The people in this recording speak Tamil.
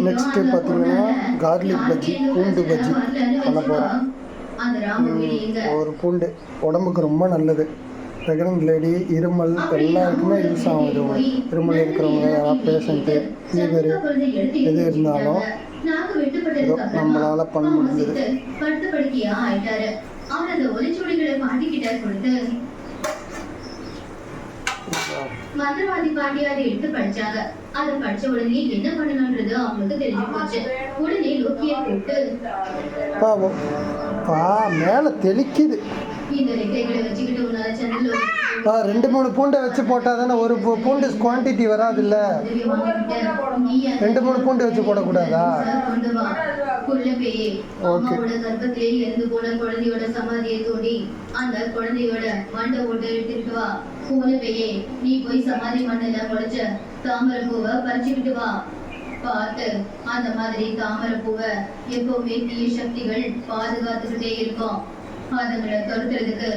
நெக்ஸ்ட்டு பார்த்தீங்கன்னா கார்லிக் பஜ்ஜி, பூண்டு பஜ்ஜி பண்ண போகிறோம். ஒரு பூண்டு உடம்புக்கு ரொம்ப நல்லது. ப்ரெக்னென்ட் லேடி, இருமல் எல்லாருக்குமே யூஸ் ஆகுது. இருமல் இருக்கிறவங்க, யாராவது பேஷண்ட்டு, ஃபீவர் எது இருந்தாலும் ஏதோ நம்மளால் பண்ண முடிஞ்சது. மந்திரவாதி பாட்டி அதை எடுத்து படிச்சாங்க. அதை படிச்ச உடனே என்ன பண்ணணும்ன்றது அவங்களுக்கு தெரிஞ்சு போச்சு. உடனே லோக்கியை கூப்பிட்டு மேல தெளிக்குது. இந்த ரெக்கைகளை வச்சுக்கிட்டு உன்னால சந்தில 2-3 பூண்டை வச்சு போட்டா தானே ஒரு பூண்டு குவான்டிட்டி வராது. இல்ல 2-3 பூண்டு வச்சு போடக்கூடாதா? அம்மாவோட கர்ப்பத்திலே இறந்து போன குழந்தையோட சமாதியை தோண்டி அந்த குழந்தையோட மண்டை ஓட்டை எடுத்துட்டு வா. பூனையே, நீ போய் சமாதி மண்ணில முளைச்ச தாமரை பூவை பறிச்சுக்கிட்டு வா. பார்த்து அந்த மாதிரி தாமரை பூவை எப்பவுமே தீய சக்திகள் பாதுகாத்துக்கிட்டே இருக்கும். அதுங்களை துரத்துறதுக்கு